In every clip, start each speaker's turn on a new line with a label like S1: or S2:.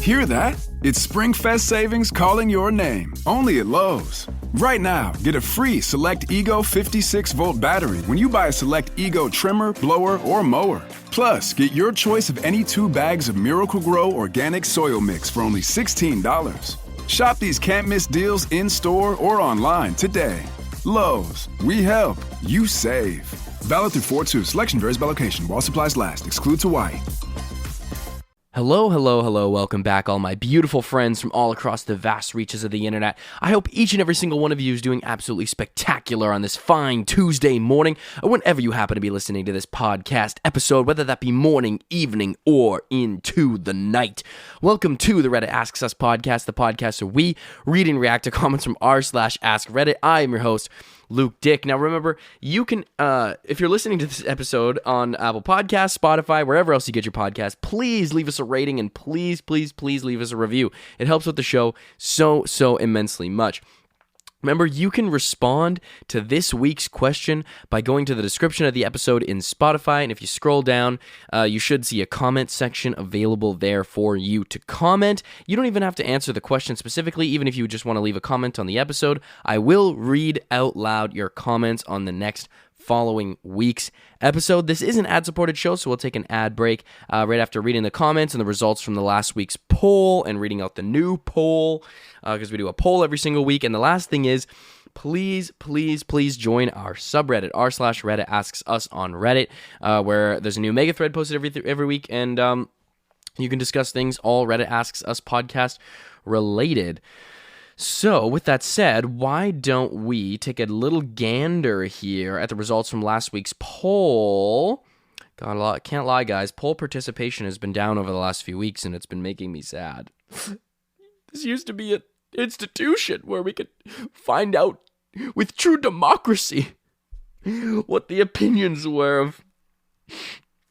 S1: Hear that? It's SpringFest savings calling your name. Only at Lowe's. Right now, get a free Select Ego 56-volt battery when you buy a Select Ego trimmer, blower, or mower. Plus, get your choice of any 2 bags of Miracle-Gro organic soil mix for only $16. Shop these can't-miss deals in-store or online today. Lowe's. We help. You save. Valid through 4/2. Selection varies by location. While supplies last. Excludes Hawaii.
S2: Hello, welcome back all my beautiful friends from all across the vast reaches of the internet. I hope each and every single one of you is doing absolutely spectacular on this fine Tuesday morning, or whenever you happen to be listening to this podcast episode, whether that be morning, evening, or into the night. Welcome to the Reddit Asks Us podcast, the podcast where we read and react to comments from r/Askreddit. I am your host, Luke Dick. Now remember, you can, if you're listening to this episode on Apple Podcasts, Spotify, wherever else you get your podcast, please leave us a rating and please leave us a review. It helps with the show so immensely much. Remember, you can respond to this week's question by going to the description of the episode in Spotify, and if you scroll down, you should see a comment section available there for you to comment. You don't even have to answer the question specifically, even if you just want to leave a comment on the episode. I will read out loud your comments on the next following week's episode. This is an ad-supported show, so we'll take an ad break right after reading the comments and the results from the last week's poll and reading out the new poll, because we do a poll every single week. And the last thing is, please join our subreddit, r/Reddit Asks Us on Reddit, where there's a new mega thread posted every week, and you can discuss things all Reddit Asks Us podcast related. So, with that said, why don't we take a little gander here at the results from last week's poll? Can't lie, guys. Poll participation has been down over the last few weeks, and it's been making me sad. This used to be an institution where we could find out with true democracy what the opinions were of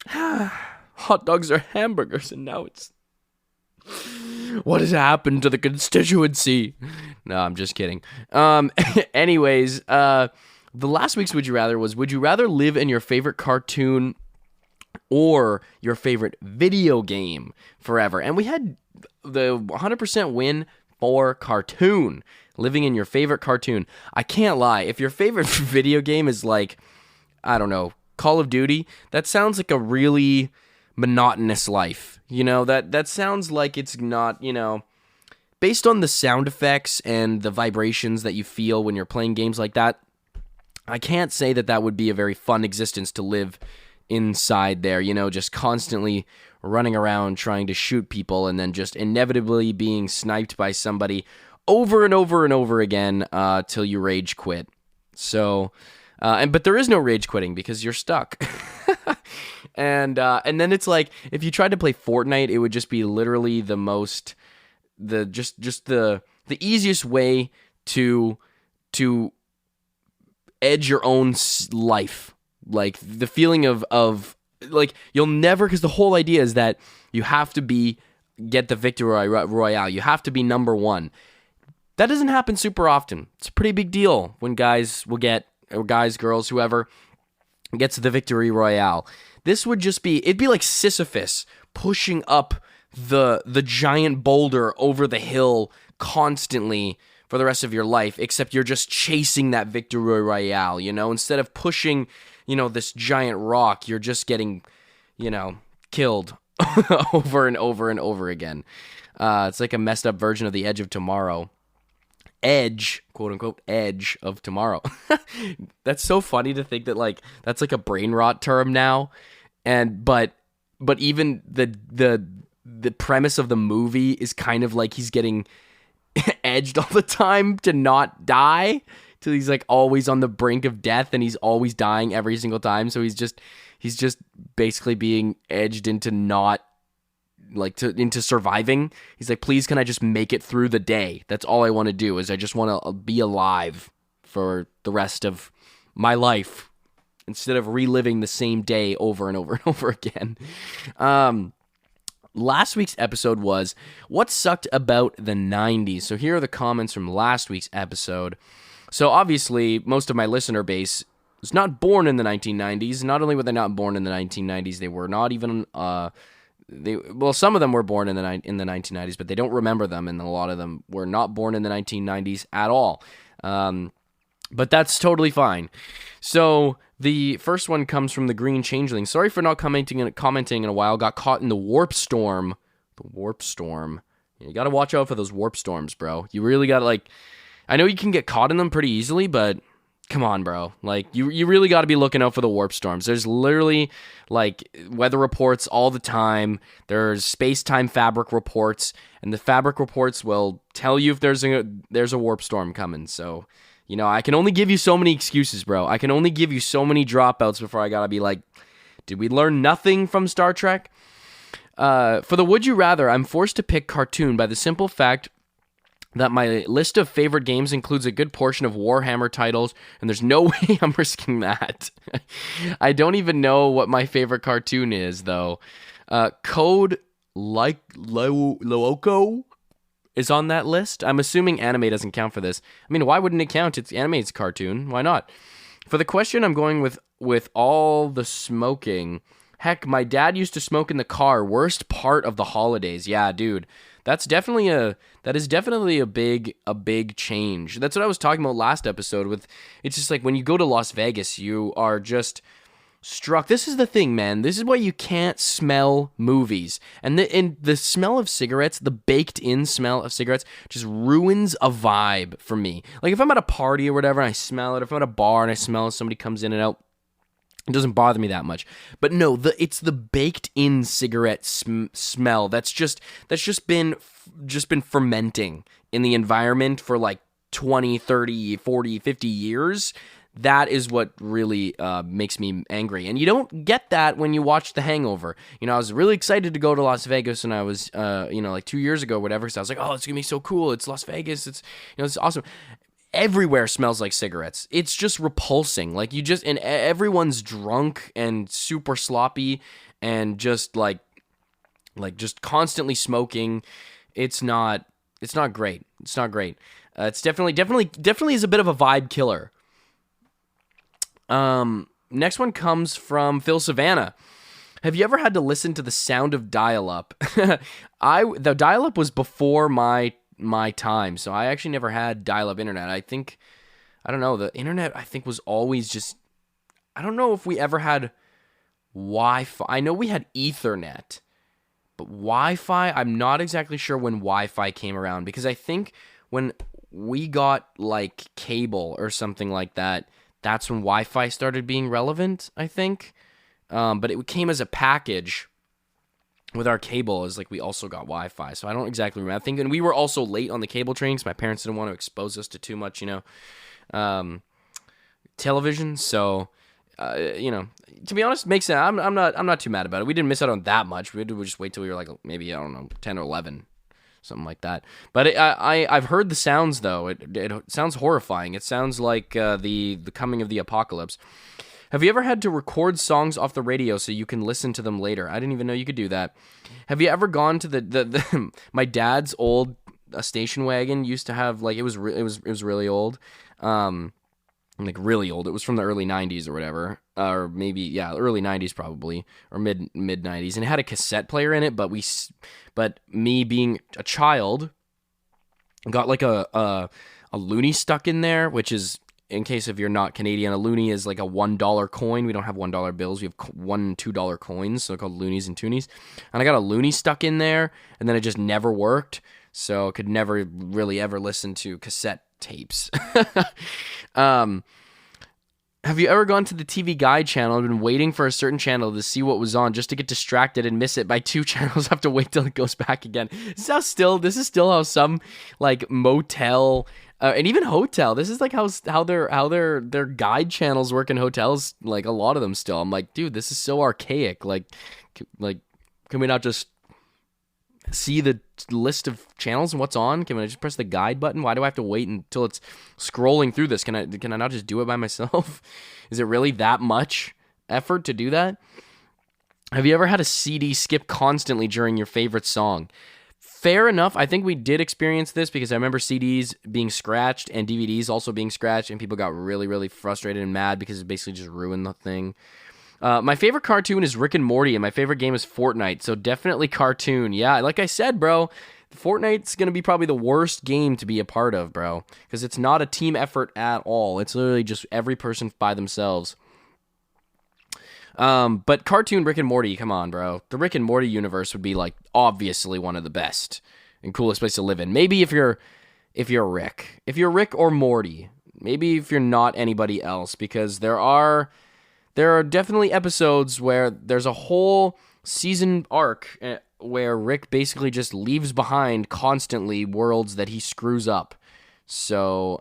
S2: hot dogs or hamburgers, and now it's... What has happened to the constituency? No, I'm just kidding. Anyways, the last week's Would You Rather was, would you rather live in your favorite cartoon or your favorite video game forever? And we had the 100% win for cartoon, living in your favorite cartoon. I can't lie, if your favorite video game is like, I don't know, Call of Duty, that sounds like a really monotonous life. You know, that sounds like it's not, you know, based on the sound effects and the vibrations that you feel when you're playing games like that, I can't say that would be a very fun existence to live inside there, you know, just constantly running around trying to shoot people and then just inevitably being sniped by somebody over and over again till you rage quit. So, but there is no rage quitting because you're stuck. And then it's like, if you tried to play Fortnite, it would just be literally the easiest way to edge your own life. Like the feeling of like you'll never, because the whole idea is that you have to get the victory royale. You have to be number one. That doesn't happen super often. It's a pretty big deal when guys will get, or guys, girls, whoever gets the victory royale. This would just be, it'd be like Sisyphus pushing up the giant boulder over the hill constantly for the rest of your life, except you're just chasing that victory royale, you know? Instead of pushing, you know, this giant rock, you're just getting, you know, killed over and over again. It's like a messed up version of the Edge of Tomorrow. Edge, quote unquote, Edge of Tomorrow. That's so funny to think that, like, that's like a brain rot term now. And but even the premise of the movie is kind of like he's getting edged all the time to not die, till he's like always on the brink of death and he's always dying every single time. So he's just basically being edged into not into surviving. He's like, please, can I just make it through the day? That's all I want to do, is I just want to be alive for the rest of my life, instead of reliving the same day over and over again. Last week's episode was, what sucked about the 90s? So here are the comments from last week's episode. So obviously, most of my listener base was not born in the 1990s. Not only were they not born in the 1990s, they were not even some of them were born in the 1990s, but they don't remember them, and a lot of them were not born in the 1990s at all. But that's totally fine. So the first one comes from the Green Changeling. Sorry for not commenting in a while. Got caught in the warp storm. The warp storm. You got to watch out for those warp storms, bro. You really got to, I know you can get caught in them pretty easily, but come on, bro. You really got to be looking out for the warp storms. There's literally, weather reports all the time. There's space-time fabric reports, and the fabric reports will tell you if there's a warp storm coming. So, I can only give you so many excuses, bro. I can only give you so many dropouts before I got to be like, did we learn nothing from Star Trek? For the Would You Rather, I'm forced to pick cartoon by the simple fact that my list of favorite games includes a good portion of Warhammer titles, and there's no way I'm risking that. I don't even know what my favorite cartoon is, though. Code Lyoko is on that list. I'm assuming anime doesn't count for this. I mean, why wouldn't it count? It's anime's cartoon. Why not? For the question, I'm going with all the smoking. Heck, my dad used to smoke in the car. Worst part of the holidays. Yeah, dude. That is definitely a big change. That's what I was talking about last episode. It's just like when you go to Las Vegas, you are just struck. This is the thing, man. This is why you can't smell movies. And the smell of cigarettes, the baked-in smell of cigarettes, just ruins a vibe for me. Like if I'm at a party or whatever and I smell it, if I'm at a bar and I smell it, somebody comes in and out, it doesn't bother me that much. But no, it's the baked-in cigarette smell that's just been fermenting in the environment for 20, 30, 40, 50 years. That is what really makes me angry. And you don't get that when you watch The Hangover. I was really excited to go to Las Vegas when I was 2 years ago or whatever, so I was like, oh, it's going to be so cool. It's Las Vegas. It's it's awesome. Everywhere smells like cigarettes. It's just repulsing. And everyone's drunk and super sloppy and just just constantly smoking. It's not great. It's not great. It's definitely is a bit of a vibe killer. Next one comes from Phil Savannah. Have you ever had to listen to the sound of dial-up? The dial-up was before my time, so I actually never had dial-up internet. I don't know, the internet I think was always just, I don't know if we ever had Wi-Fi. I know we had Ethernet, but Wi-Fi, I'm not exactly sure when Wi-Fi came around, because I think when we got cable or something like that, that's when Wi-Fi started being relevant, I think. But it came as a package with our cable, as we also got Wi-Fi. So I don't exactly remember. I think, and we were also late on the cable train because my parents didn't want to expose us to too much, television. So, to be honest, makes sense. I'm not too mad about it. We didn't miss out on that much. We had to just wait till we were maybe, I don't know, 10 or 11. Something like that. But I've heard the sounds, though. It sounds horrifying. It sounds like the coming of the apocalypse. Have you ever had to record songs off the radio so you can listen to them later? I didn't even know you could do that. Have you ever gone to the my dad's old station wagon used to have it was really old. Really old. It was from the early 90s or whatever. Or maybe, early 90s probably, or mid 90s, and it had a cassette player in it, but me being a child got a loonie stuck in there, which is, in case if you're not Canadian, a loonie is a $1 coin. We don't have $1 bills. We have $1 and $2 coins, so they're called loonies and toonies. And I got a loonie stuck in there, and then it just never worked, so I could never really ever listen to cassette tapes. Have you ever gone to the TV Guide channel and been waiting for a certain channel to see what was on just to get distracted and miss it by 2 channels? Have to wait till it goes back again. This is still how some motel and even hotel. This is how their guide channels work in hotels. A lot of them still. I'm like, dude, this is so archaic. Can we not just see the list of channels and what's on? Can I just press the guide button? Why do I have to wait until it's scrolling through this? Can I not just do it by myself? Is it really that much effort to do that? Have you ever had a CD skip constantly during your favorite song? Fair enough. I think we did experience this because I remember CDs being scratched and DVDs also being scratched, and people got really, really frustrated and mad because it basically just ruined the thing. My favorite cartoon is Rick and Morty, and my favorite game is Fortnite, so definitely cartoon. Yeah, like I said, bro, Fortnite's going to be probably the worst game to be a part of, bro, because it's not a team effort at all. It's literally just every person by themselves. But cartoon Rick and Morty, come on, bro. The Rick and Morty universe would be, like, obviously one of the best and coolest place to live in. Maybe if you're Rick. If you're Rick or Morty. Maybe if you're not anybody else, because there are definitely episodes where there's a whole season arc where Rick basically just leaves behind constantly worlds that he screws up. So,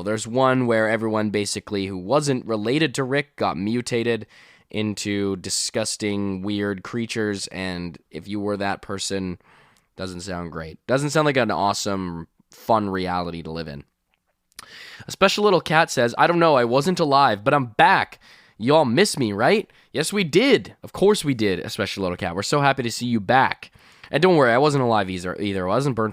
S2: there's one where everyone basically who wasn't related to Rick got mutated into disgusting, weird creatures, and if you were that person, doesn't sound great. Doesn't sound like an awesome, fun reality to live in. A special little cat says, I don't know, I wasn't alive, but I'm back. Y'all miss me, right? Yes, we did. Of course we did, a special little cat. We're so happy to see you back. And don't worry, I wasn't alive either. I wasn't born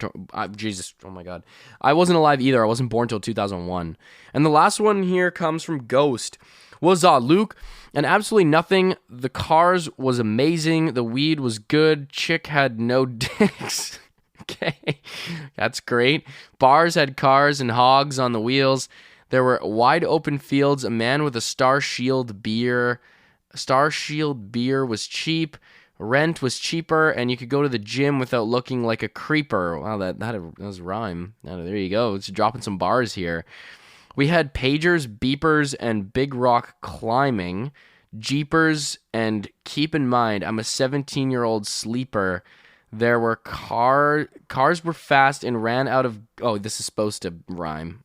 S2: Jesus, oh my God. I wasn't alive either. I wasn't born till 2001. And the last one here comes from Ghost. Was Luke, and absolutely nothing. The cars was amazing. The weed was good. Chick had no dicks. Okay, that's great. Bars had cars and hogs on the wheels. There were wide open fields. A man with a Star Shield beer. Star Shield beer was cheap. Rent was cheaper, and you could go to the gym without looking like a creeper. Wow, that was a rhyme. There you go. It's dropping some bars here. We had pagers, beepers, and big rock climbing. Jeepers, and keep in mind, I'm a 17-year-old sleeper. There were cars were fast and ran out of, this is supposed to rhyme.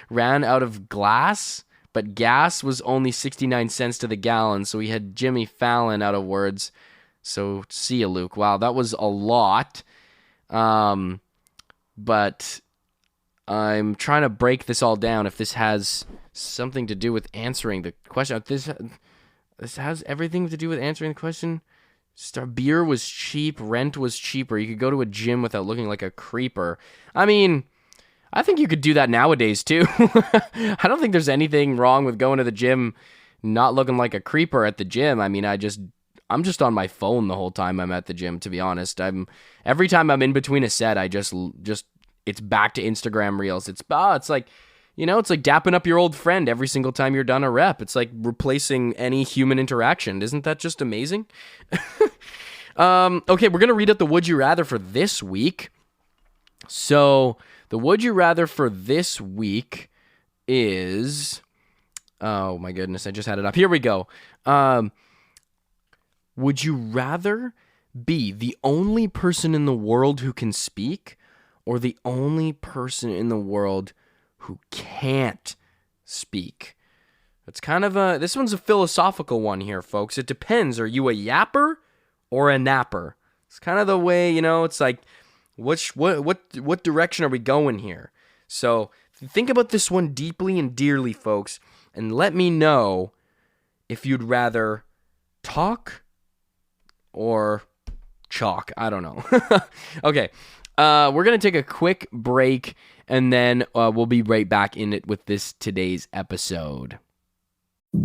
S2: Ran out of glass, but gas was only 69 cents to the gallon, so we had Jimmy Fallon out of words. So see you, Luke. Wow, that was a lot. But I'm trying to break this all down if this has something to do with answering the question. This has everything to do with answering the question. Beer was cheap, rent was cheaper. You could go to a gym without looking like a creeper. I mean, I think you could do that nowadays too. I don't think there's anything wrong with going to the gym not looking like a creeper at the gym. I mean, I'm just on my phone the whole time I'm at the gym, to be honest. Every time I'm in between a set, I just it's back to Instagram Reels. It's like, it's like dapping up your old friend every single time you're done a rep. It's like replacing any human interaction. Isn't that just amazing? Okay, we're going to read out the Would You Rather for this week. So, the Would You Rather for this week is... Oh my goodness, I just had it up. Here we go. Would you rather be the only person in the world who can speak, or the only person in the world who can't speak? It's kind of this one's a philosophical one here, folks. It depends. Are you a yapper or a napper? It's kind of the way, it's like, what direction are we going here? So think about this one deeply and dearly, folks, and let me know if you'd rather talk or chalk. I don't know. Okay. We're going to take a quick break, and then we'll be right back in it with today's episode.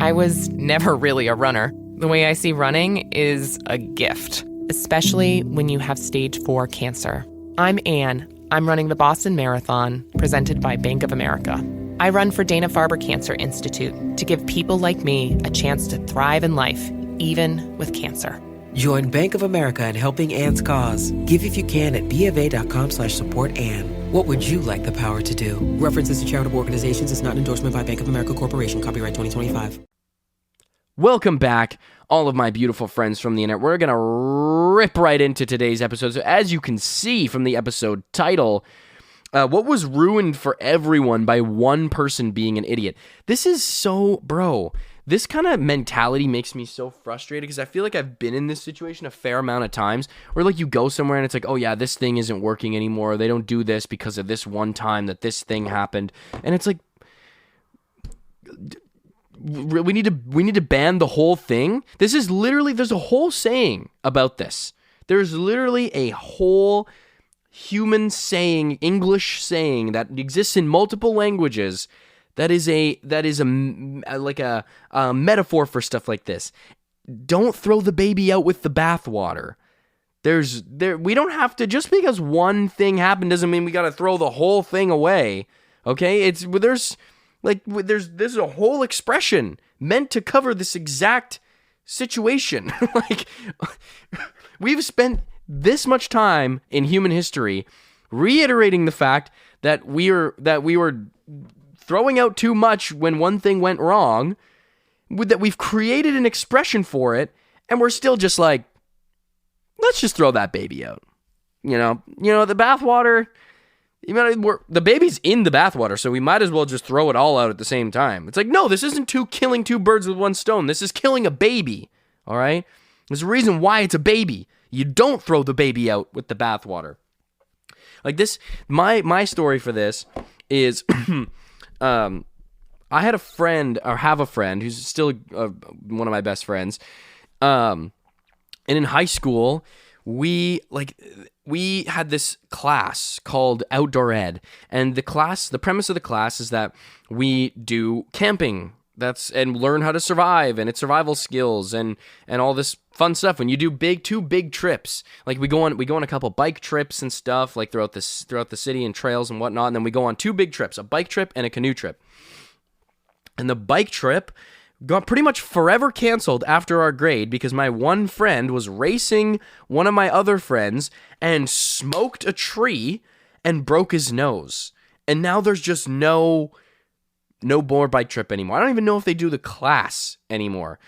S3: I was never really a runner. The way I see running is a gift, especially when you have stage 4 cancer. I'm Anne. I'm running the Boston Marathon, presented by Bank of America. I run for Dana-Farber Cancer Institute to give people like me a chance to thrive in life, even with cancer.
S4: Join Bank of America in helping Anne's cause. Give if you can at BofA.com/supportAnne. What would you like the power to do? References to charitable organizations is not an endorsement by Bank of America Corporation. Copyright 2025.
S2: Welcome back, all of my beautiful friends from the internet. We're going to rip right into today's episode. So as you can see from the episode title, what was ruined for everyone by one person being an idiot? This is so, bro... This kind of mentality makes me so frustrated because I feel like I've been in this situation a fair amount of times where like you go somewhere and it's like, oh yeah, this thing isn't working anymore. They don't do this because of this one time that this thing happened. And it's like, we need to ban the whole thing. This is literally, there's a whole saying about this. There's literally a whole human saying, English saying that exists in multiple languages that is a metaphor for stuff like this. Don't throw the baby out with the bathwater. We don't have to, just because one thing happened doesn't mean we got to throw the whole thing away. Okay? There's a whole expression meant to cover this exact situation. Like, we've spent this much time in human history reiterating the fact that we were throwing out too much when one thing went wrong, that we've created an expression for it, and we're still just like, let's just throw that baby out. The bathwater, the baby's in the bathwater, so we might as well just throw it all out at the same time. It's like, no, this isn't killing two birds with one stone. This is killing a baby, all right? There's a reason why it's a baby. You don't throw the baby out with the bathwater. Like this, my story for this is, I had a friend, or have a friend, who's still one of my best friends, and in high school, we had this class called Outdoor Ed, and the premise of the class is that we do camping, and learn how to survive, and it's survival skills, and all this fun stuff. When you do two big trips, like we go on a couple bike trips and stuff, like throughout the city and trails and whatnot, and then we go on two big trips, a bike trip and a canoe trip. And the bike trip got pretty much forever canceled after our grade because my one friend was racing one of my other friends and smoked a tree and broke his nose. And now there's just no more bike trip anymore. I don't even know if they do the class anymore.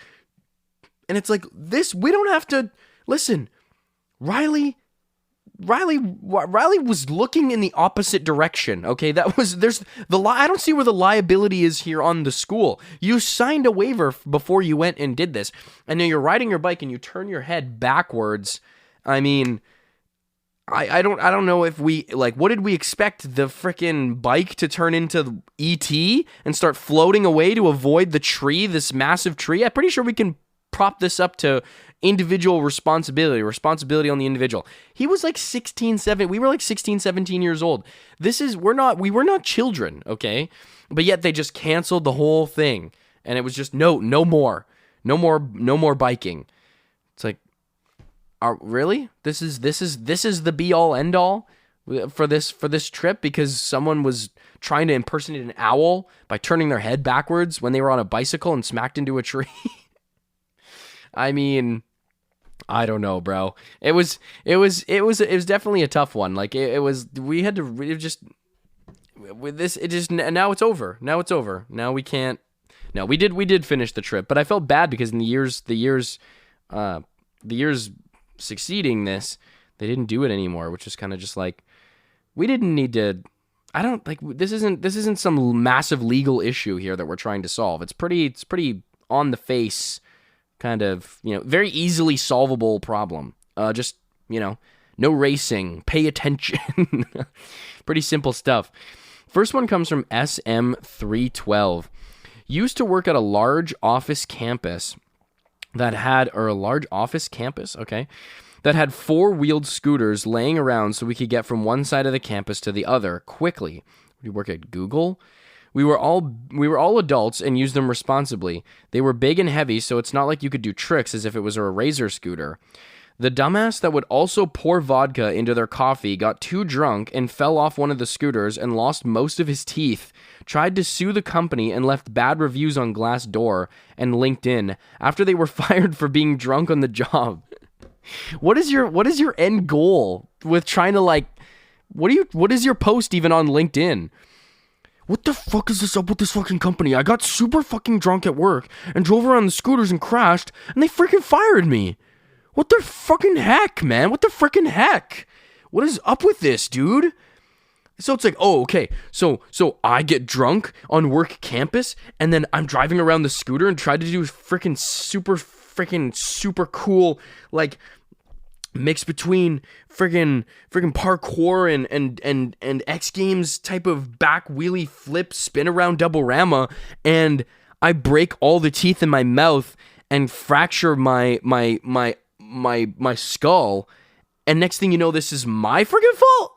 S2: And it's like, this, we don't have to, listen, Riley was looking in the opposite direction, okay? I don't see where the liability is here on the school. You signed a waiver before you went and did this, and now you're riding your bike and you turn your head backwards. I mean, I don't know if what did we expect, the frickin' bike to turn into E.T. and start floating away to avoid the tree, this massive tree? I'm pretty sure we can prop this up to individual responsibility on the individual. He was like 16, 17. We were like 16, 17 years old. We were not children, okay? But yet they just canceled the whole thing. And it was just, no more biking. It's like, really? This is the be all end all for this trip because someone was trying to impersonate an owl by turning their head backwards when they were on a bicycle and smacked into a tree? I mean, I don't know, bro. It was definitely a tough one. Like now it's over. Now we can't. No, we did finish the trip, but I felt bad because in the years succeeding this, they didn't do it anymore, which is kind of just like, we didn't need to. I don't like, this isn't some massive legal issue here that we're trying to solve. It's pretty on the face, kind of, very easily solvable problem. Just, no racing, pay attention. Pretty simple stuff. First one comes from SM312. Used to work at a large office campus that had four-wheeled scooters laying around so we could get from one side of the campus to the other quickly. We work at Google. We were all adults and used them responsibly. They were big and heavy, so it's not like you could do tricks as if it was a razor scooter. The dumbass that would also pour vodka into their coffee got too drunk and fell off one of the scooters and lost most of his teeth. Tried to sue the company and left bad reviews on Glassdoor and LinkedIn after they were fired for being drunk on the job. What is your end goal with trying to what is your post even on LinkedIn? What the fuck is this up with this fucking company? I got super fucking drunk at work and drove around the scooters and crashed, and they freaking fired me. What the fucking heck, man? What the freaking heck? What is up with this, dude? So it's like, oh, okay. So I get drunk on work campus, and then I'm driving around the scooter and try to do freaking super cool, like, mix between friggin' parkour and X Games type of back wheelie flip spin around double rama, and I break all the teeth in my mouth and fracture my skull, and next thing you know, this is my friggin' fault?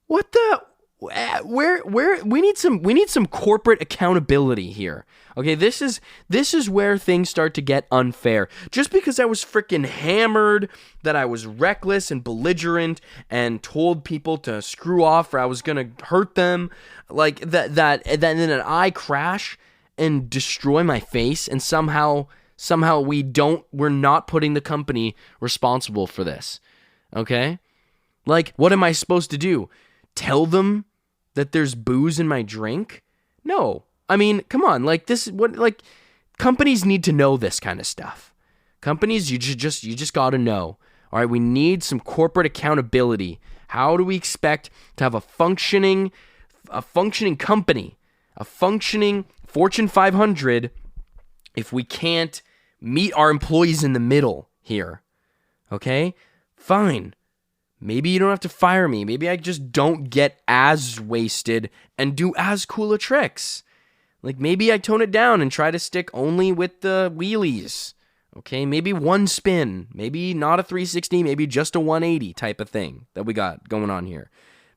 S2: What the? where we need some corporate accountability here. Okay, this is where things start to get unfair. Just because I was freaking hammered, that I was reckless and belligerent and told people to screw off or I was gonna hurt them, like that then I crash and destroy my face, and somehow we're not putting the company responsible for this. Okay? Like, what am I supposed to do? Tell them that there's booze in my drink? No. I mean, come on. Like, companies need to know this kind of stuff. Companies, you just got to know. All right, we need some corporate accountability. How do we expect to have a functioning company, a functioning Fortune 500 if we can't meet our employees in the middle here? Okay? Fine. Maybe you don't have to fire me. Maybe I just don't get as wasted and do as cool of tricks. Like, maybe I tone it down and try to stick only with the wheelies. Okay, maybe one spin. Maybe not a 360, maybe just a 180 type of thing that we got going on here.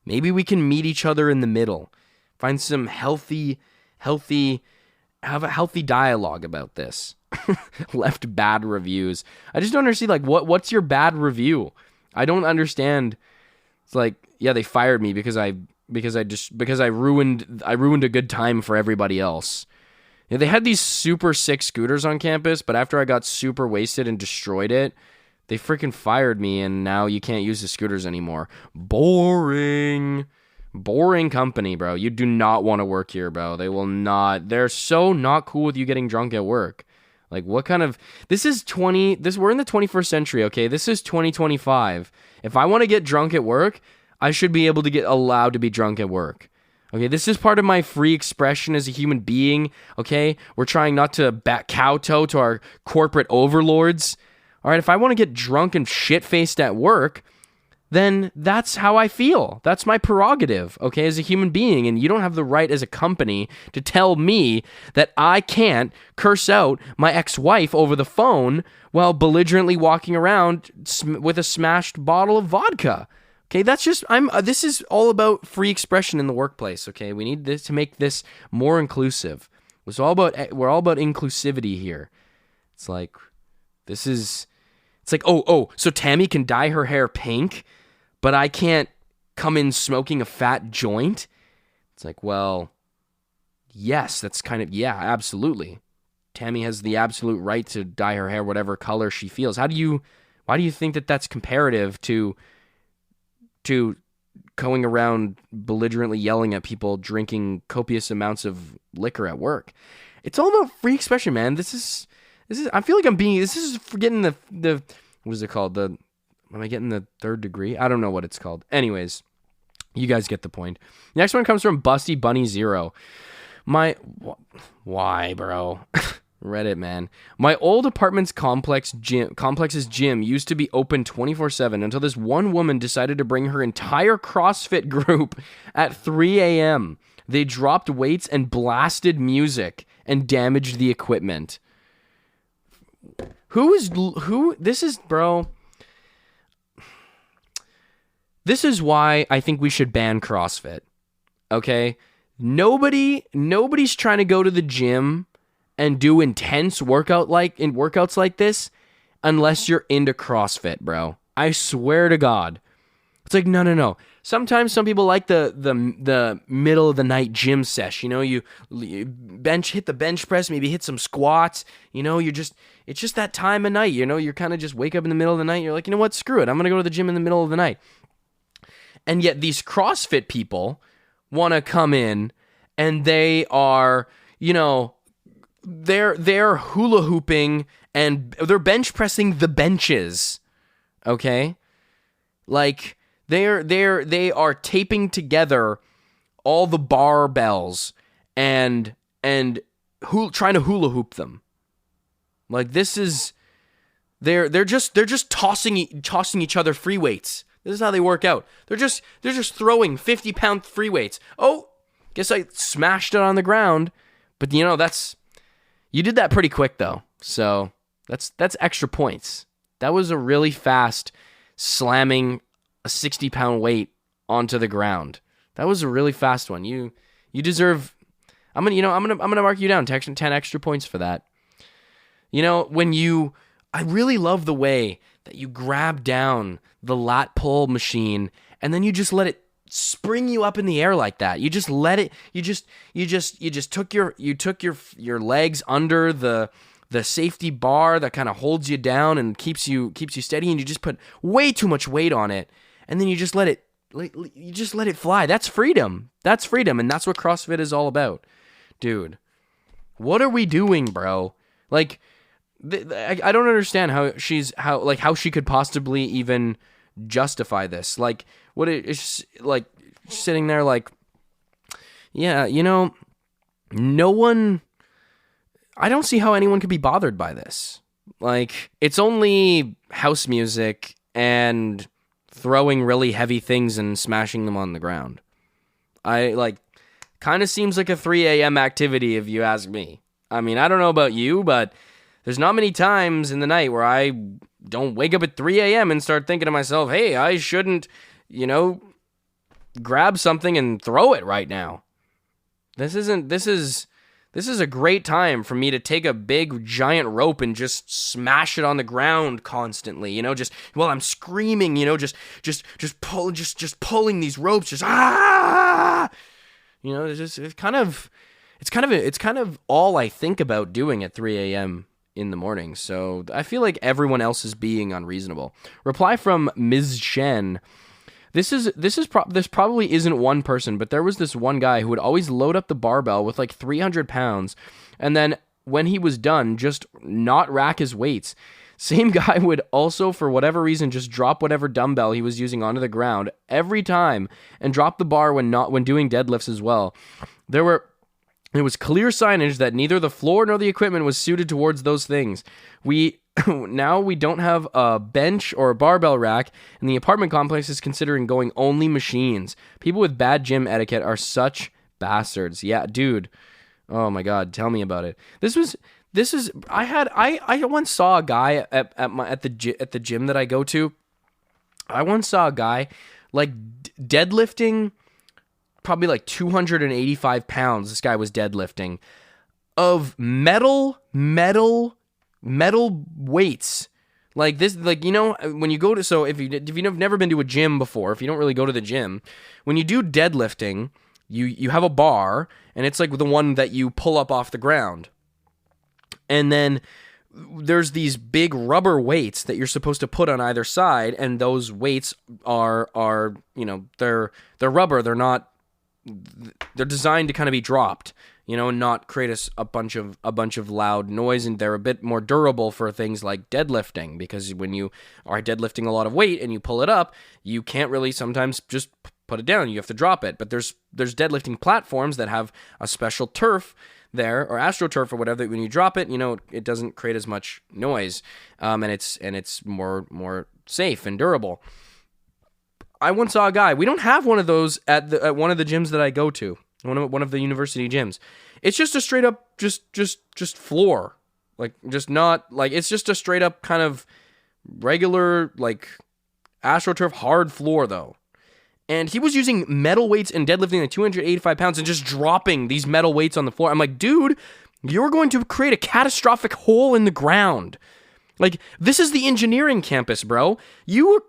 S2: Maybe we can meet each other in the middle. Find some have a healthy dialogue about this. Left bad reviews. I just don't understand, like, what's your bad review? I don't understand. It's like, yeah, they fired me because I ruined a good time for everybody else. Yeah, they had these super sick scooters on campus, but after I got super wasted and destroyed it, they freaking fired me, and now you can't use the scooters anymore. Boring company, bro. You do not want to work here, bro. They're so not cool with you getting drunk at work. Like, what kind of... we're in the 21st century, okay? This is 2025. If I want to get drunk at work, I should be able to get allowed to be drunk at work. Okay, this is part of my free expression as a human being, okay? We're trying not to kowtow to our corporate overlords. All right, if I want to get drunk and shit-faced at work, then that's how I feel. That's my prerogative, okay, as a human being. And you don't have the right as a company to tell me that I can't curse out my ex-wife over the phone while belligerently walking around with a smashed bottle of vodka. Okay, this is all about free expression in the workplace, okay? We need this to make this more inclusive. We're all about inclusivity here. It's like, so Tammy can dye her hair pink, but I can't come in smoking a fat joint? It's like, well, yes, absolutely. Tammy has the absolute right to dye her hair whatever color she feels. Why do you think that that's comparative to going around belligerently yelling at people drinking copious amounts of liquor at work? It's all about free expression, man. This is I feel like this is forgetting the what is it called? Am I getting the third degree? I don't know what it's called. Anyways, you guys get the point. Next one comes from Busty Bunny Zero. Why, bro? Reddit, man. My old apartment's complex's gym used to be open 24/7 until this one woman decided to bring her entire CrossFit group at 3 a.m. They dropped weights and blasted music and damaged the equipment. Bro. This is why I think we should ban CrossFit. Okay? Nobody's trying to go to the gym and do intense workouts like this unless you're into CrossFit, bro. I swear to God. It's like, no. Sometimes some people like the middle of the night gym sesh. You know, you hit the bench press, maybe hit some squats. You know, it's just that time of night. You know, you're kind of just wake up in the middle of the night. You're like, you know what? Screw it. I'm going to go to the gym in the middle of the night. And yet these CrossFit people want to come in and they are, you know, they're hula hooping and they're bench pressing the benches. Okay? Like they are taping together all the barbells and trying to hula hoop them. Like this is they're just tossing each other free weights. This is how they work out. They're just throwing 50-pound free weights. Oh, guess I smashed it on the ground. But you know, you did that pretty quick though. So that's extra points. That was a really fast slamming a 60-pound weight onto the ground. That was a really fast one. You deserve. I'm gonna mark you down. 10 extra points for that. I really love the way that you grab down the lat pull machine and then you just let it spring you up in the air like that. You just let it. You just took your legs under the safety bar that kind of holds you down and keeps you steady, and you just put way too much weight on it, and then you just let it fly. That's freedom. And that's what CrossFit is all about. Dude, what are we doing, bro? Like, I don't understand how she could possibly even justify this. Like, what is like sitting there like, yeah, no one. I don't see how anyone could be bothered by this. Like, it's only house music and throwing really heavy things and smashing them on the ground. Kind of seems like a 3 a.m. activity if you ask me. I mean, I don't know about you, but there's not many times in the night where I don't wake up at 3 a.m. and start thinking to myself, hey, I shouldn't, grab something and throw it right now. This is a great time for me to take a big giant rope and just smash it on the ground constantly, just while I'm screaming, just pulling these ropes, just it's kind of all I think about doing at 3 a.m. in the morning. So I feel like everyone else is being unreasonable. Reply from Ms. Shen. This probably isn't one person, but there was this one guy who would always load up the barbell with like 300 pounds, and then when he was done, just not rack his weights. Same guy would also, for whatever reason, just drop whatever dumbbell he was using onto the ground every time, and drop the bar when doing deadlifts as well. There was clear signage that neither the floor nor the equipment was suited towards those things. Now we don't have a bench or a barbell rack, and the apartment complex is considering going only machines. People with bad gym etiquette are such bastards. Yeah, dude. Oh my God, tell me about it. I once saw a guy at the gym that I go to. I once saw a guy like deadlifting probably like 285 pounds. This guy was deadlifting of metal weights. Like this, like, when you go to, so if you've never been to a gym before, if you don't really go to the gym, when you do deadlifting, you have a bar, and it's like the one that you pull up off the ground. And then there's these big rubber weights that you're supposed to put on either side, and those weights are they're rubber. They're designed to kind of be dropped, not create a bunch of loud noise, and they're a bit more durable for things like deadlifting, because when you are deadlifting a lot of weight and you pull it up, you can't really sometimes just put it down. You have to drop it. But there's deadlifting platforms that have a special turf there, or AstroTurf or whatever, that when you drop it, it doesn't create as much noise, and it's more safe and durable. I once saw a guy. We don't have one of those at one of the gyms that I go to. One of the university gyms. It's just a straight up just floor. Like, just not like, it's just a straight up kind of regular like AstroTurf hard floor though. And he was using metal weights and deadlifting like 285 pounds and just dropping these metal weights on the floor. I'm like, dude, you're going to create a catastrophic hole in the ground. Like, this is the engineering campus, bro. You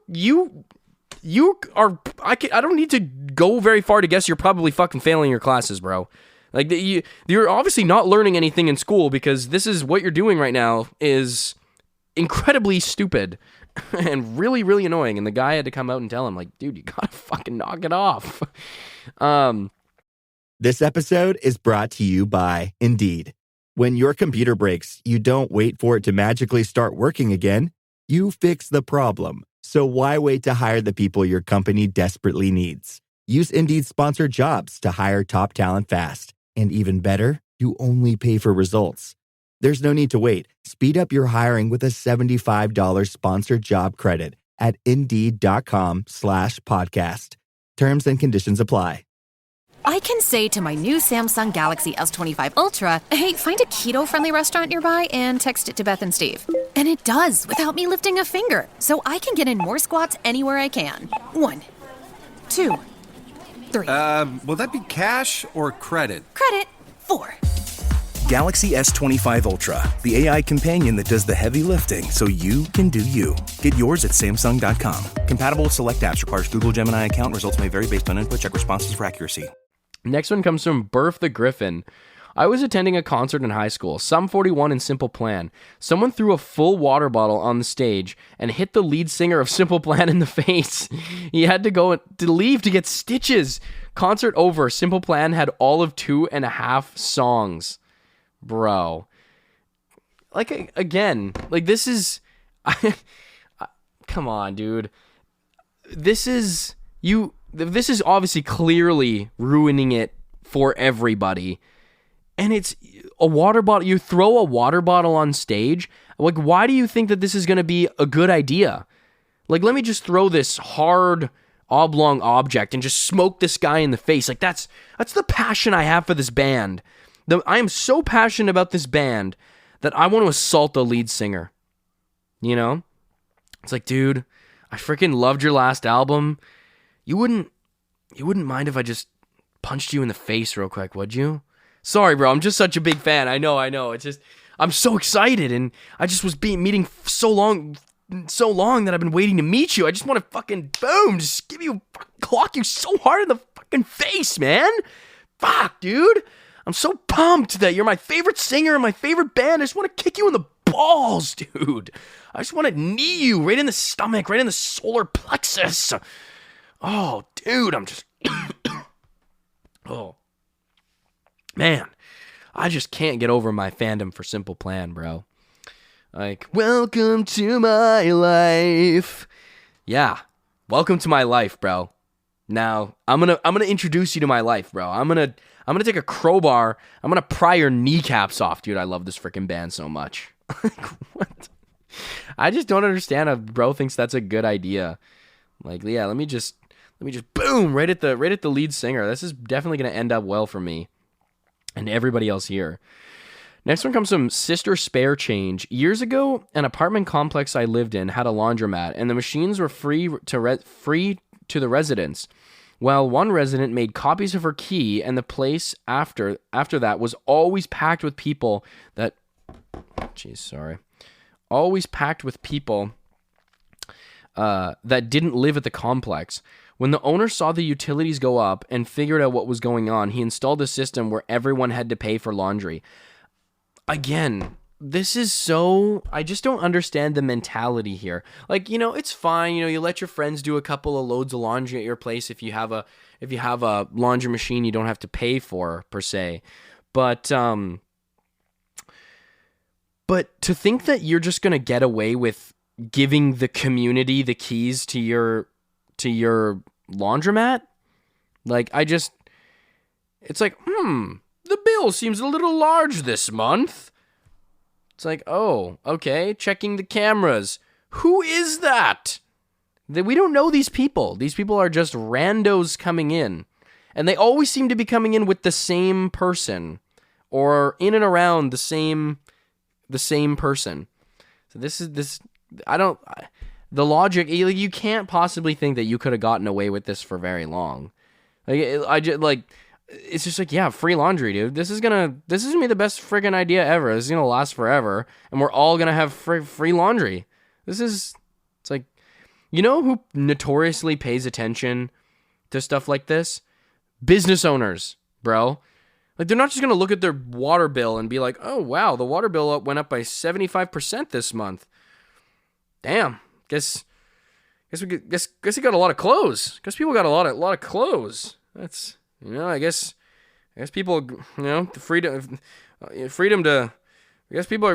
S2: are, I don't need to go very far to guess you're probably fucking failing your classes, bro. Like, you're obviously not learning anything in school, because this is what you're doing right now is incredibly stupid and really, really annoying. And the guy had to come out and tell him, like, dude, you gotta fucking knock it off.
S5: This episode is brought to you by Indeed. When your computer breaks, you don't wait for it to magically start working again. You fix the problem. So why wait to hire the people your company desperately needs? Use Indeed's sponsored jobs to hire top talent fast. And even better, you only pay for results. There's no need to wait. Speed up your hiring with a $75 sponsored job credit at Indeed.com/podcast. Terms and conditions apply.
S6: I can say to my new Samsung Galaxy S25 Ultra, hey, find a keto-friendly restaurant nearby, and text it to Beth and Steve. And it does, without me lifting a finger. So I can get in more squats anywhere I can. 1, 2, 3.
S7: Will that be cash or credit?
S6: Credit. 4.
S8: Galaxy S25 Ultra, the AI companion that does the heavy lifting so you can do you. Get yours at Samsung.com. Compatible with select apps. Requires Google Gemini account. Results may vary based on input. Check responses for accuracy.
S2: Next one comes from Burf the Griffin. I was attending a concert in high school, Sum 41 and Simple Plan. Someone threw a full water bottle on the stage and hit the lead singer of Simple Plan in the face. He had to leave to get stitches. Concert over. Simple Plan had all of 2.5 songs. Bro. Like, again, like, this is... come on, dude. This is obviously clearly ruining it for everybody. And it's a water bottle. You throw a water bottle on stage. Like, why do you think that this is going to be a good idea? Like, let me just throw this hard oblong object and just smoke this guy in the face. Like, that's the passion I have for this band. I am so passionate about this band that I want to assault the lead singer. You know? It's like, dude, I freaking loved your last album. You wouldn't mind if I just punched you in the face real quick, would you? Sorry, bro. I'm just such a big fan. I know. It's just, I'm so excited, and I just was meeting so long that I've been waiting to meet you. I just want to fucking boom, just clock you so hard in the fucking face, man. Fuck, dude. I'm so pumped that you're my favorite singer and my favorite band. I just want to kick you in the balls, dude. I just want to knee you right in the stomach, right in the solar plexus. Oh, dude, I'm just... oh. Man, I just can't get over my fandom for Simple Plan, bro. Like, welcome to my life. Yeah, welcome to my life, bro. Now, I'm gonna introduce you to my life, bro. I'm gonna take a crowbar. I'm gonna pry your kneecaps off, dude. I love this freaking band so much. Like, what? I just don't understand how bro thinks that's a good idea. Like, yeah, let me just boom right at the lead singer. This is definitely gonna end up well for me and everybody else here. Next one comes from Sister Spare Change. Years ago, an apartment complex I lived in had a laundromat, and the machines were free to the residents. Well, one resident made copies of her key, and the place after that was always packed with people that... Always packed with people that didn't live at the complex. When the owner saw the utilities go up and figured out what was going on, he installed a system where everyone had to pay for laundry. Again, this is so... I just don't understand the mentality here. Like, you know, it's fine. You know, you let your friends do a couple of loads of laundry at your place if you have a laundry machine you don't have to pay for, per se. But to think that you're just going to get away with giving the community the keys to your laundromat, like, it's like, the bill seems a little large this month. It's like, oh, okay, checking the cameras. Who is that? We don't know these people. These people are just randos coming in, and they always seem to be coming in with the same person, or in and around the same person. So the logic, you can't possibly think that you could have gotten away with this for very long. It's just like, yeah, free laundry, dude. This is gonna be the best friggin' idea ever. This is gonna last forever, and we're all gonna have free laundry. It's like, you know who notoriously pays attention to stuff like this? Business owners, bro. Like, they're not just gonna look at their water bill and be like, oh wow, the water bill went up by 75% this month. Damn. Guess we got a lot of clothes. Guess people got a lot of clothes. That's, you know, I guess people, you know, freedom to. I guess people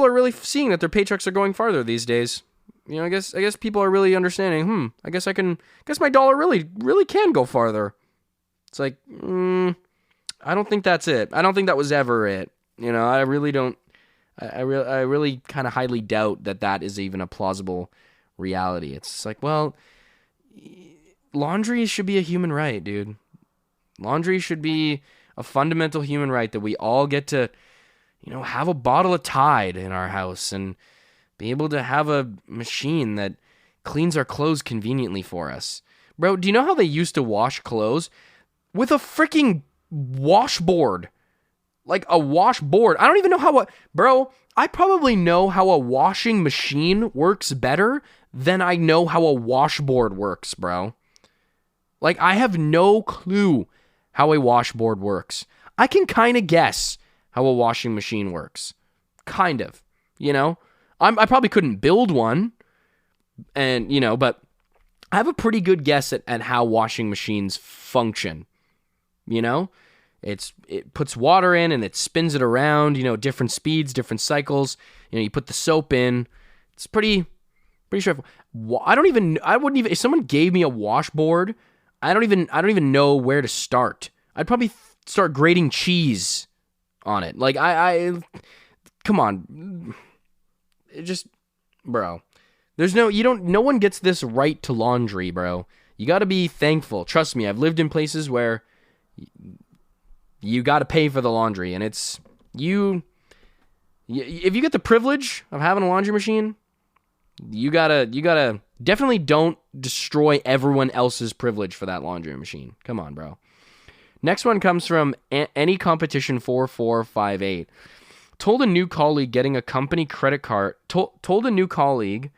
S2: are really seeing that their paychecks are going farther these days. You know, I guess people are really understanding. I guess my dollar really can go farther. It's like, I don't think that's it. I don't think that was ever it. You know, I really don't. I really kind of highly doubt that is even a plausible reality. It's like, well, laundry should be a human right, dude. Laundry should be a fundamental human right that we all get to, you know, have a bottle of Tide in our house and be able to have a machine that cleans our clothes conveniently for us. Bro, do you know how they used to wash clothes? With a freaking washboard. Like a washboard. I don't even know how bro, I probably know how a washing machine works better than I know how a washboard works, bro. Like, I have no clue how a washboard works. I can kind of guess how a washing machine works. Kind of, you know? I probably couldn't build one, and, you know, but I have a pretty good guess at how washing machines function, you know? It puts water in and it spins it around, you know, different speeds, different cycles. You know, you put the soap in. It's pretty straightforward. I wouldn't even, if someone gave me a washboard, I don't even know where to start. I'd probably start grating cheese on it. Like, come on. It just, bro. No one gets this right to laundry, bro. You got to be thankful. Trust me, I've lived in places where you got to pay for the laundry, and it's if you get the privilege of having a laundry machine, you gotta definitely don't destroy everyone else's privilege for that laundry machine. Come on, bro. Next one comes from Any Competition 4458. Told a new colleague getting a company credit card. Told a new colleague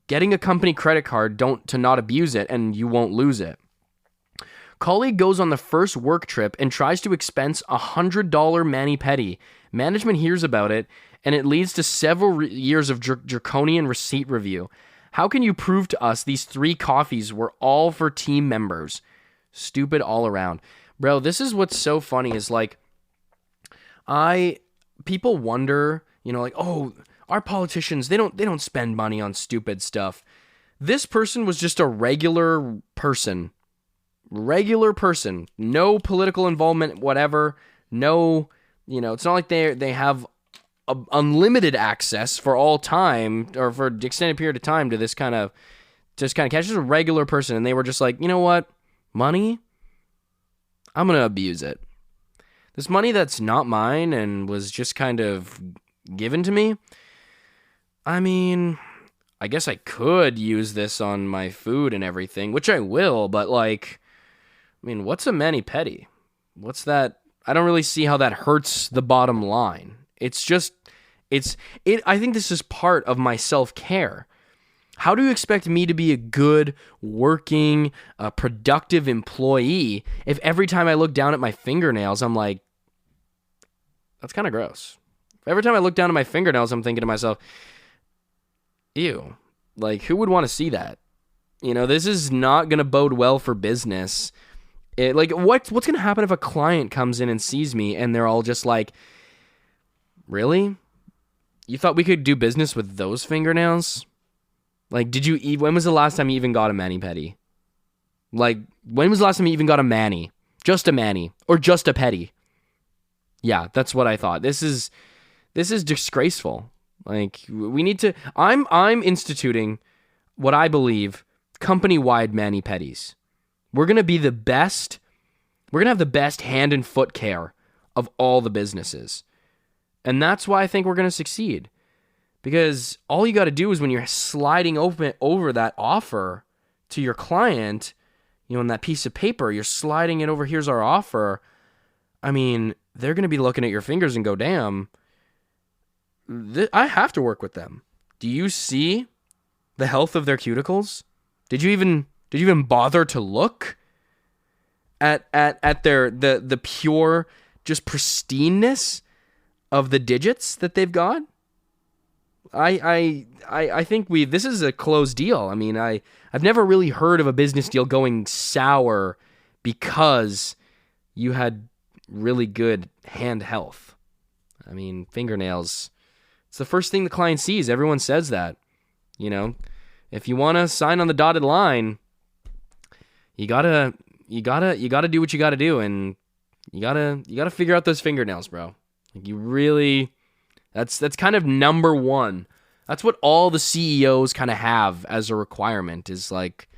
S2: getting a company credit card to not abuse it, and you won't lose it. Colleague goes on the first work trip and tries to expense $100 mani-pedi. Management hears about it, and it leads to several years of draconian receipt review. How can you prove to us these 3 coffees were all for team members? Stupid all around. Bro, this is what's so funny is, like, people wonder, you know, like, oh, our politicians, they don't spend money on stupid stuff. This person was just a regular person, no political involvement, whatever. No, you know, it's not like they have unlimited access for all time or for an extended period of time to this kind of cash. Just a regular person, and they were just like, you know what, money, I'm gonna abuse it. This money that's not mine and was just kind of given to me. I mean, I guess I could use this on my food and everything, which I will, but like, I mean, what's a mani-pedi? What's that? I don't really see how that hurts the bottom line. It's just, I think this is part of my self-care. How do you expect me to be a good, working, productive employee if every time I look down at my fingernails, I'm like, that's kind of gross. Every time I look down at my fingernails, I'm thinking to myself, ew, like, who would want to see that? You know, this is not going to bode well for business. What's going to happen if a client comes in and sees me and they're all just like, really? You thought we could do business with those fingernails? Like, when was the last time you even got a mani-pedi? Like, when was the last time you even got a mani? Just a mani. Or just a pedi. Yeah, that's what I thought. This is disgraceful. Like, we need to, I'm instituting what I believe company-wide mani-pedis. We're going to be the best. We're going to have the best hand and foot care of all the businesses. And that's why I think we're going to succeed. Because all you got to do is when you're sliding over that offer to your client, you know, on that piece of paper, you're sliding it over, here's our offer. I mean, they're going to be looking at your fingers and go, damn, I have to work with them. Do you see the health of their cuticles? Did you even bother to look at the pure, just pristineness of the digits that they've got? I think this is a closed deal. I mean, I've never really heard of a business deal going sour because you had really good hand health. I mean, fingernails, it's the first thing the client sees. Everyone says that. You know, if you want to sign on the dotted line, you gotta do what you gotta do, and you gotta figure out those fingernails, bro. Like, you really, that's kind of number one. That's what all the CEOs kind of have as a requirement, is like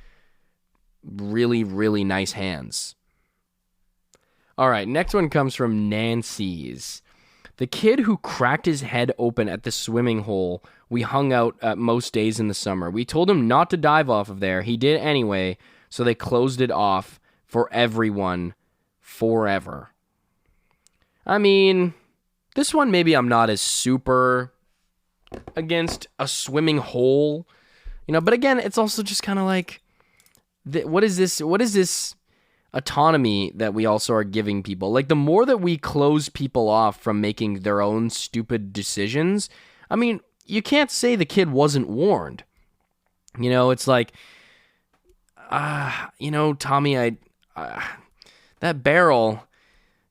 S2: really, really nice hands. All right, next one comes from Nancy's. The kid who cracked his head open at the swimming hole we hung out at most days in the summer. We told him not to dive off of there. He did anyway, so they closed it off for everyone forever. I mean, this one maybe I'm not as super against a swimming hole, but again, it's also just kind of like, what is this autonomy that we also are giving people? Like, the more that we close people off from making their own stupid decisions, I mean, you can't say the kid wasn't warned. It's like, Tommy, that barrel,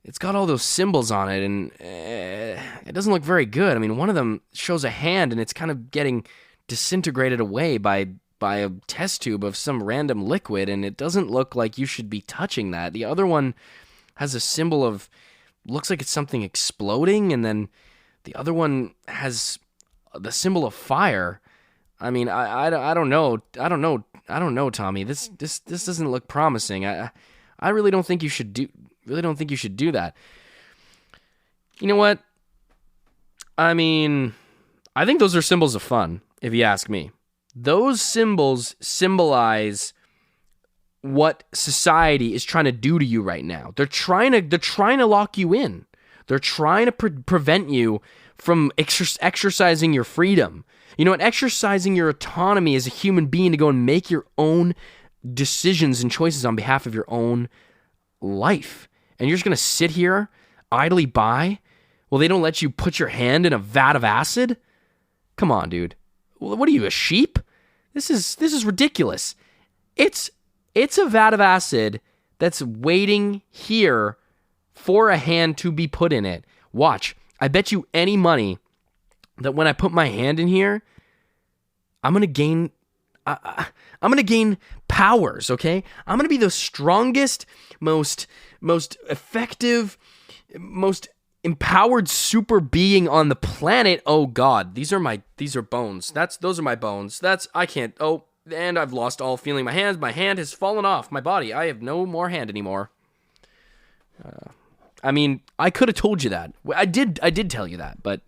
S2: it's got all those symbols on it, and it doesn't look very good. I mean, one of them shows a hand, and it's kind of getting disintegrated away by a test tube of some random liquid, and it doesn't look like you should be touching that. The other one has a symbol of, looks like it's something exploding, and then the other one has the symbol of fire. I mean, I don't know. I don't know, Tommy. This doesn't look promising. I really don't think you should do that. You know what? I mean, I think those are symbols of fun, if you ask me. Those symbols symbolize what society is trying to do to you right now. They're trying to lock you in. They're trying to prevent you from exercising your freedom. And exercising your autonomy as a human being to go and make your own decisions and choices on behalf of your own life. And you're just going to sit here idly by? Well, they don't let you put your hand in a vat of acid? Come on, dude. What are you, a sheep? This is ridiculous. It's a vat of acid that's waiting here for a hand to be put in it. Watch. I bet you any money that when I put my hand in here, I'm going to gain powers, okay? I'm going to be the strongest, most effective, most empowered super being on the planet. Oh God, these are bones. Those are my bones. And I've lost all feeling. My hand has fallen off my body. I have no more hand anymore. I mean, I could have told you that. I did tell you that, but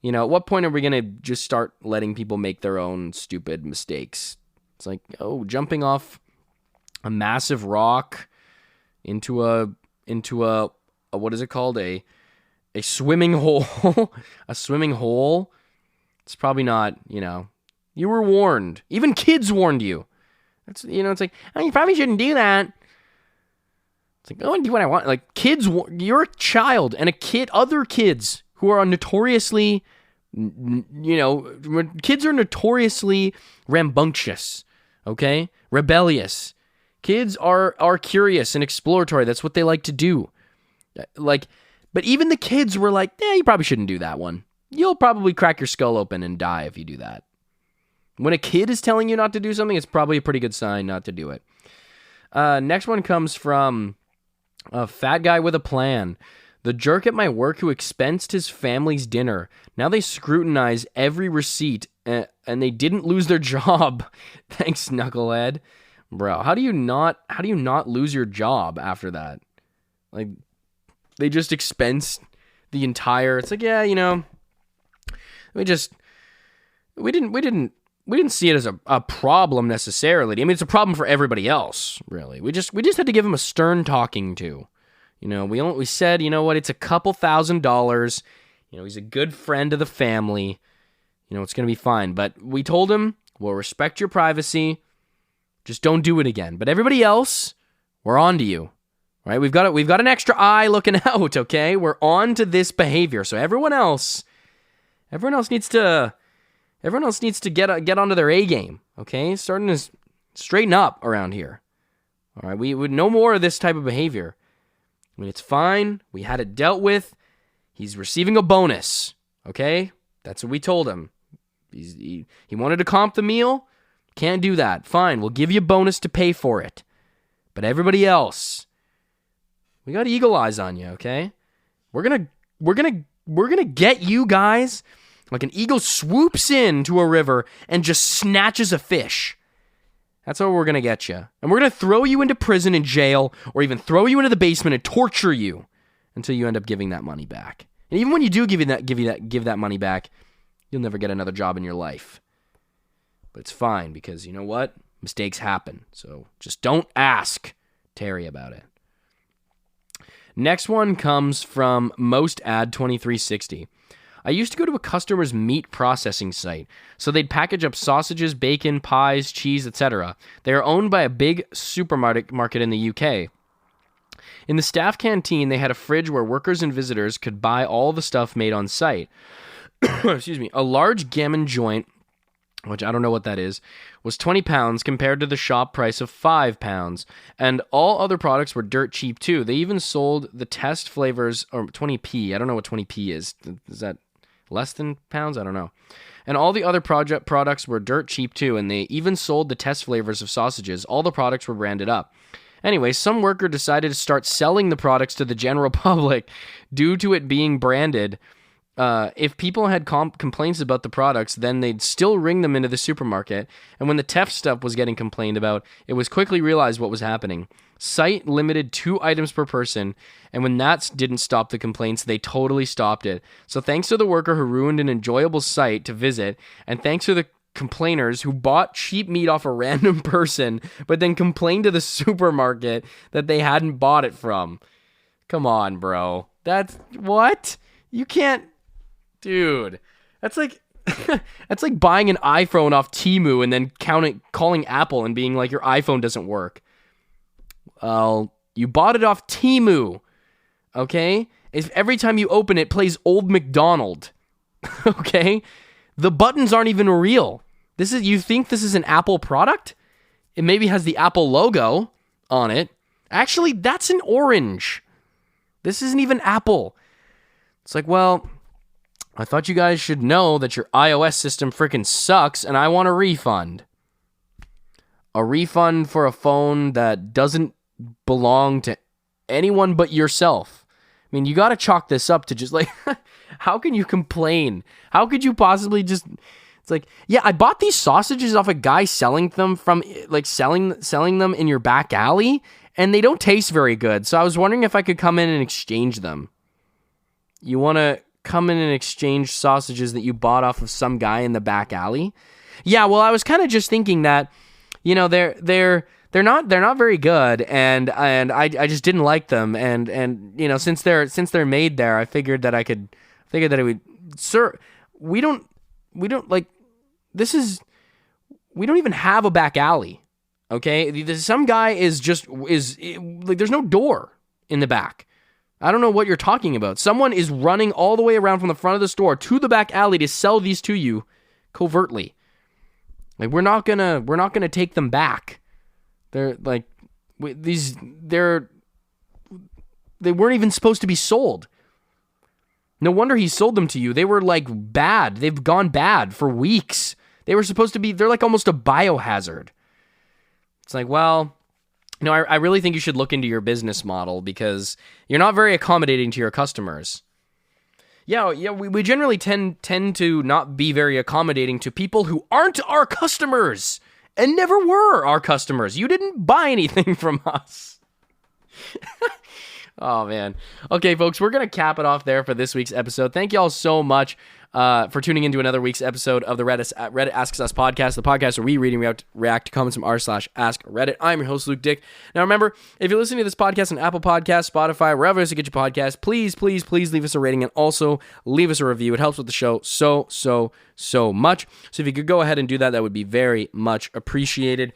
S2: at what point are we going to just start letting people make their own stupid mistakes? It's like, jumping off a massive rock into a what is it called? A swimming hole. A swimming hole. It's probably not, you were warned. Even kids warned you. It's like, you probably shouldn't do that. It's like, go and do what I want. Like, kids, you're a child, and other kids who are notoriously, kids are notoriously rambunctious, okay? Rebellious. Kids are curious and exploratory. That's what they like to do. But even the kids were like, you probably shouldn't do that one. You'll probably crack your skull open and die if you do that. When a kid is telling you not to do something, it's probably a pretty good sign not to do it. Next one comes from a fat guy with a plan. The jerk at my work who expensed his family's dinner. Now they scrutinize every receipt, and they didn't lose their job. Thanks, knucklehead. Bro, how do you not lose your job after that? Like, they just expense the entire. It's like, we didn't see it as a problem necessarily. I mean, it's a problem for everybody else, really. We just had to give him a stern talking to. We said, it's a couple $1,000s. He's a good friend of the family. It's going to be fine. But we told him, we'll respect your privacy. Just don't do it again. But everybody else, we're on to you. Right? We've got an extra eye looking out, okay? We're on to this behavior. So everyone else needs to get onto their A game, okay? Starting to straighten up around here. All right, we would no more of this type of behavior. I mean, it's fine. We had it dealt with. He's receiving a bonus, okay? That's what we told him. He wanted to comp the meal. Can't do that. Fine, we'll give you a bonus to pay for it. But everybody else, we got eagle eyes on you, okay? We're gonna get you guys like an eagle swoops into a river and just snatches a fish. That's how we're going to get you. And we're going to throw you into prison and jail, or even throw you into the basement and torture you until you end up giving that money back. And even when you do give that money back, you'll never get another job in your life. But it's fine because you know what? Mistakes happen. So just don't ask Terry about it. Next one comes from MostAd2360. I used to go to a customer's meat processing site, so they'd package up sausages, bacon, pies, cheese, etc. They are owned by a big supermarket in the UK. In the staff canteen, they had a fridge where workers and visitors could buy all the stuff made on site. Excuse me. A large gammon joint, which I don't know what that is, was £20 compared to the shop price of £5, and all other products were dirt cheap too. They even sold the test flavors, or 20p. I don't know what 20p is. Is that less than pounds? I don't know. And all the other products were dirt cheap too, and they even sold the test flavors of sausages. All the products were branded up. Anyway, some worker decided to start selling the products to the general public due to it being branded. If people had complaints about the products, then they'd still ring them into the supermarket. And when the theft stuff was getting complained about, it was quickly realized what was happening. Site limited 2 items per person, and when that didn't stop the complaints, they totally stopped it. So thanks to the worker who ruined an enjoyable site to visit, and thanks to the complainers who bought cheap meat off a random person, but then complained to the supermarket that they hadn't bought it from. Come on, bro. That's what? You can't. Dude, that's like that's like buying an iPhone off Temu and then calling Apple and being like your iPhone doesn't work. Well, you bought it off Temu, okay? If every time you open it plays Old MacDonald, okay? The buttons aren't even real. You think this is an Apple product? It maybe has the Apple logo on it. Actually, that's an orange. This isn't even Apple. It's like, well, I thought you guys should know that your iOS system freaking sucks and I want a refund. A refund for a phone that doesn't belong to anyone but yourself. I mean, you got to chalk this up to just like, how can you complain? How could you possibly just, it's like, yeah, I bought these sausages off a guy selling them selling them in your back alley and they don't taste very good. So I was wondering if I could come in and exchange them. You want to come in and exchange sausages that you bought off of some guy in the back alley? Yeah, well, I was kind of just thinking that, you know, they're not very good, and I just didn't like them, and you know, since they're made there, I figured that it would, sir, we don't like, we don't even have a back alley, okay? Some guy is like, there's no door in the back. I don't know what you're talking about. Someone is running all the way around from the front of the store to the back alley to sell these to you covertly. Like, we're not gonna take them back. They're like, they weren't even supposed to be sold. No wonder he sold them to you. They were like bad. They've gone bad for weeks. They were supposed to be, they're like almost a biohazard. It's like, well, no, I really think you should look into your business model because you're not very accommodating to your customers. Yeah, we generally tend to not be very accommodating to people who aren't our customers and never were our customers. You didn't buy anything from us. Oh, man. Okay, folks, we're going to cap it off there for this week's episode. Thank you all so much for tuning into another week's episode of the Reddit Asks Us podcast, the podcast where we read and react to comments from r/AskReddit. I'm your host, Luke Dick. Now, remember, if you're listening to this podcast on Apple Podcasts, Spotify, wherever else you get your podcast, please leave us a rating and also leave us a review. It helps with the show so much. So if you could go ahead and do that, that would be very much appreciated.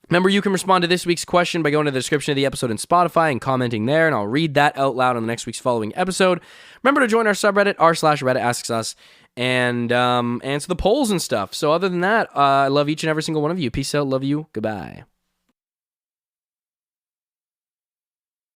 S2: Remember, you can respond to this week's question by going to the description of the episode in Spotify and commenting there, and I'll read that out loud on the next week's following episode. Remember to join our subreddit, r/Reddit Asks Us, and answer the polls and stuff. So other than that, I love each and every single one of you. Peace out, love you, goodbye.